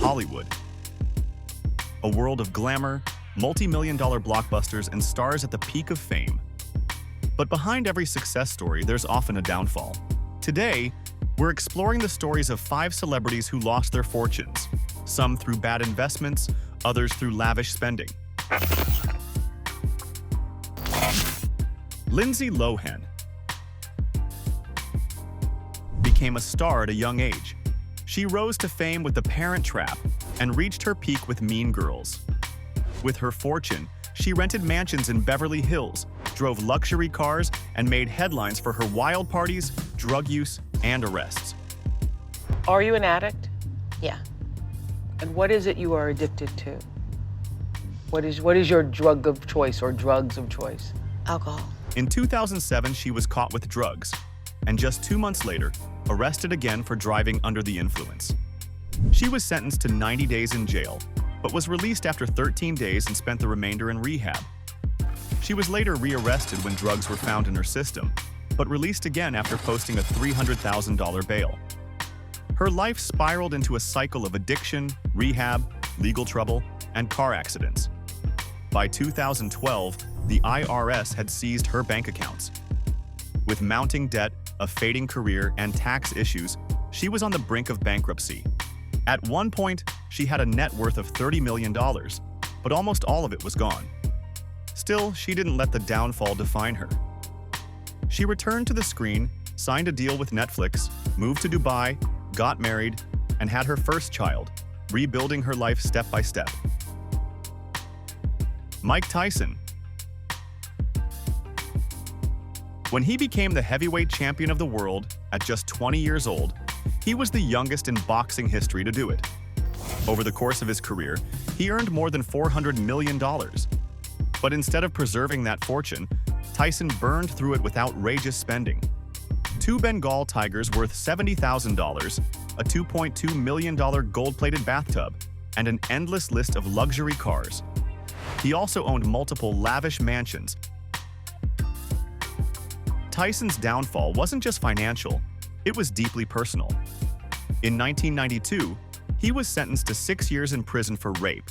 Hollywood. A world of glamour, multi-million-dollar blockbusters, and stars at the peak of fame. But behind every success story, there's often a downfall. Today, we're exploring the stories of 5 celebrities who lost their fortunes, some through bad investments, others through lavish spending. Lindsay Lohan became a star at a young age. She rose to fame with The Parent Trap and reached her peak with Mean Girls. With her fortune, she rented mansions in Beverly Hills, drove luxury cars, and made headlines for her wild parties, drug use, and arrests. Are you an addict? Yeah. And what is it you are addicted to? What is your drug of choice or drugs of choice? Alcohol. In 2007, she was caught with drugs, and just 2 months later, arrested again for driving under the influence. She was sentenced to 90 days in jail, but was released after 13 days and spent the remainder in rehab. She was later rearrested when drugs were found in her system, but released again after posting a $300,000 bail. Her life spiraled into a cycle of addiction, rehab, legal trouble, and car accidents. By 2012, the IRS had seized her bank accounts. With mounting debt, a fading career, and tax issues, she was on the brink of bankruptcy. At one point, she had a net worth of $30 million, but almost all of it was gone. Still, she didn't let the downfall define her. She returned to the screen, signed a deal with Netflix, moved to Dubai, got married, and had her first child, rebuilding her life step by step. Mike Tyson. When he became the heavyweight champion of the world at just 20 years old, he was the youngest in boxing history to do it. Over the course of his career, he earned more than $400 million. But instead of preserving that fortune, Tyson burned through it with outrageous spending. 2 Bengal tigers worth $70,000, a $2.2 million gold-plated bathtub, and an endless list of luxury cars. He also owned multiple lavish mansions. Tyson's downfall wasn't just financial, it was deeply personal. In 1992, he was sentenced to 6 years in prison for rape,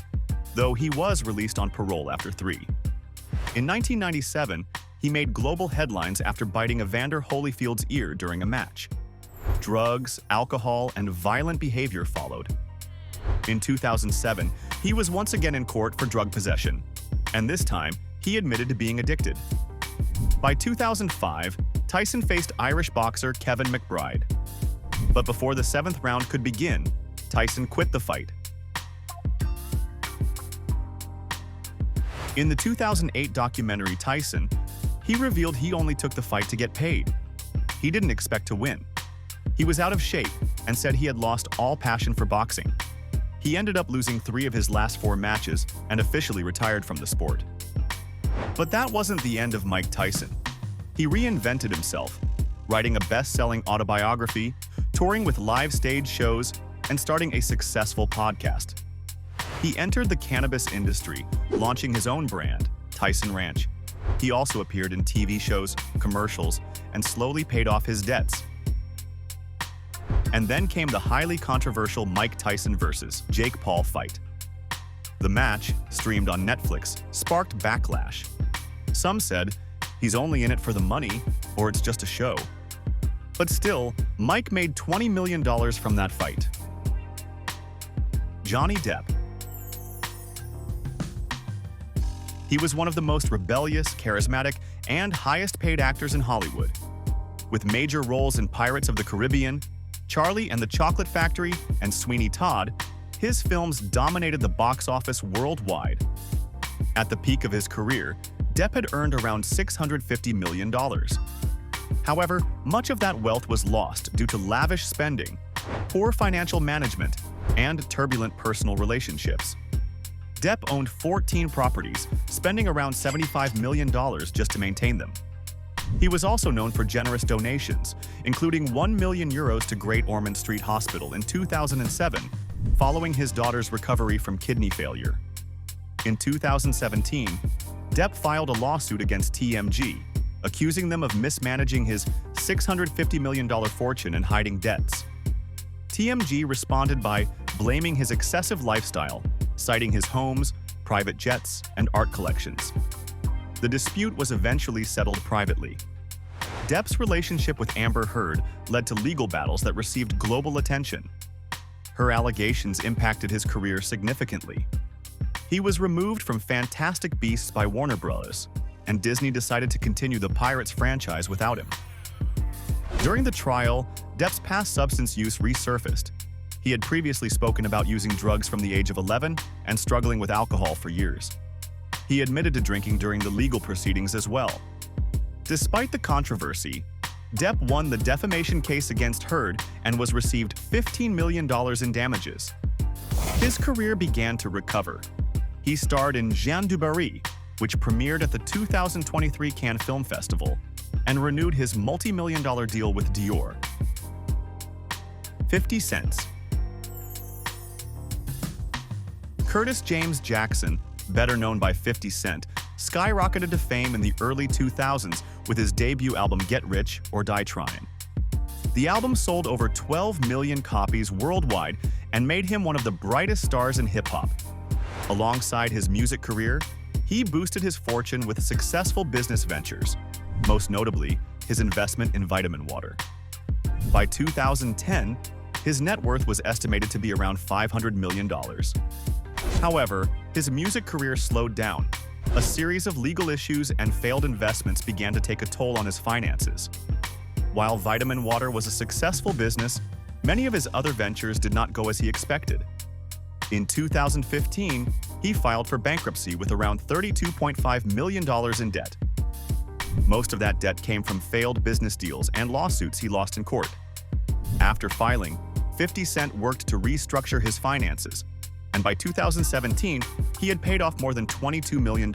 though he was released on parole after 3. In 1997, he made global headlines after biting Evander Holyfield's ear during a match. Drugs, alcohol, and violent behavior followed. In 2007, he was once again in court for drug possession, and this time, he admitted to being addicted. By 2005, Tyson faced Irish boxer Kevin McBride. But before the 7th round could begin, Tyson quit the fight. In the 2008 documentary Tyson, he revealed he only took the fight to get paid. He didn't expect to win. He was out of shape and said he had lost all passion for boxing. He ended up losing 3 of his last 4 matches and officially retired from the sport. But that wasn't the end of Mike Tyson. He reinvented himself, writing a best-selling autobiography, touring with live stage shows, and starting a successful podcast. He entered the cannabis industry, launching his own brand, Tyson Ranch. He also appeared in TV shows, commercials, and slowly paid off his debts. And then came the highly controversial Mike Tyson versus Jake Paul fight. The match, streamed on Netflix, sparked backlash. Some said, he's only in it for the money, or it's just a show. But still, Mike made $20 million from that fight. Johnny Depp. He was one of the most rebellious, charismatic, and highest-paid actors in Hollywood. With major roles in Pirates of the Caribbean, Charlie and the Chocolate Factory, and Sweeney Todd, his films dominated the box office worldwide. At the peak of his career, Depp had earned around $650 million. However, much of that wealth was lost due to lavish spending, poor financial management, and turbulent personal relationships. Depp owned 14 properties, spending around $75 million just to maintain them. He was also known for generous donations, including €1 million to Great Ormond Street Hospital in 2007, following his daughter's recovery from kidney failure. In 2017, Depp filed a lawsuit against TMG, accusing them of mismanaging his $650 million fortune and hiding debts. TMG responded by blaming his excessive lifestyle, citing his homes, private jets, and art collections. The dispute was eventually settled privately. Depp's relationship with Amber Heard led to legal battles that received global attention. Her allegations impacted his career significantly. He was removed from Fantastic Beasts by Warner Bros., and Disney decided to continue the Pirates franchise without him. During the trial, Depp's past substance use resurfaced. He had previously spoken about using drugs from the age of 11 and struggling with alcohol for years. He admitted to drinking during the legal proceedings as well. Despite the controversy, Depp won the defamation case against Heard and was received $15 million in damages. His career began to recover. He starred in Jean du Barry, which premiered at the 2023 Cannes Film Festival, and renewed his multi-million-dollar deal with Dior. 50 Cent. Curtis James Jackson, better known by 50 Cent, skyrocketed to fame in the early 2000s with his debut album Get Rich or Die Tryin'. The album sold over 12 million copies worldwide and made him one of the brightest stars in hip-hop. Alongside his music career, he boosted his fortune with successful business ventures, most notably his investment in vitamin water. By 2010, his net worth was estimated to be around $500 million. However, his music career slowed down. A series of legal issues and failed investments began to take a toll on his finances. While vitamin water was a successful business, many of his other ventures did not go as he expected. In 2015, he filed for bankruptcy with around $32.5 million in debt. Most of that debt came from failed business deals and lawsuits he lost in court. After filing, 50 Cent worked to restructure his finances, and by 2017, he had paid off more than $22 million,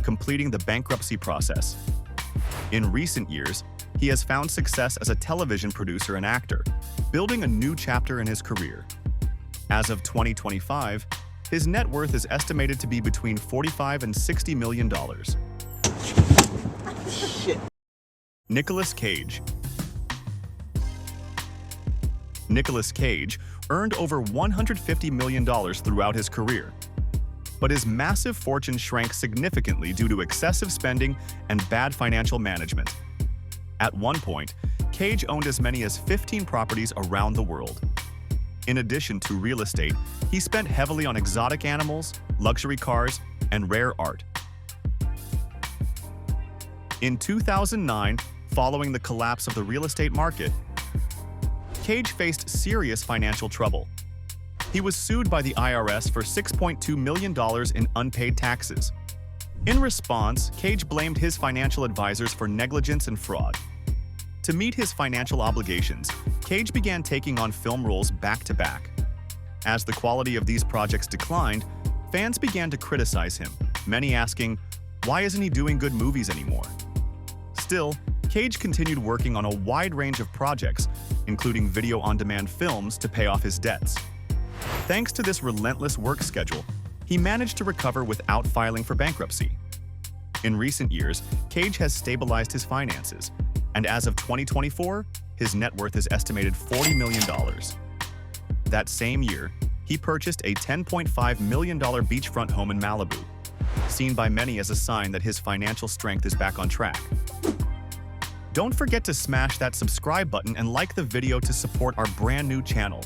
completing the bankruptcy process. In recent years, he has found success as a television producer and actor, building a new chapter in his career. As of 2025, his net worth is estimated to be between $45 and $60 million. Shit. Nicolas Cage. Nicolas Cage earned over $150 million throughout his career. But his massive fortune shrank significantly due to excessive spending and bad financial management. At one point, Cage owned as many as 15 properties around the world. In addition to real estate, he spent heavily on exotic animals, luxury cars, and rare art. In 2009, following the collapse of the real estate market, Cage faced serious financial trouble. He was sued by the IRS for $6.2 million in unpaid taxes. In response, Cage blamed his financial advisors for negligence and fraud. To meet his financial obligations, Cage began taking on film roles back-to-back. As the quality of these projects declined, fans began to criticize him, many asking, why isn't he doing good movies anymore? Still, Cage continued working on a wide range of projects, including video-on-demand films to pay off his debts. Thanks to this relentless work schedule, he managed to recover without filing for bankruptcy. In recent years, Cage has stabilized his finances, and as of 2024, his net worth is estimated $40 million. That same year, he purchased a $10.5 million beachfront home in Malibu, seen by many as a sign that his financial strength is back on track. Don't forget to smash that subscribe button and like the video to support our brand new channel.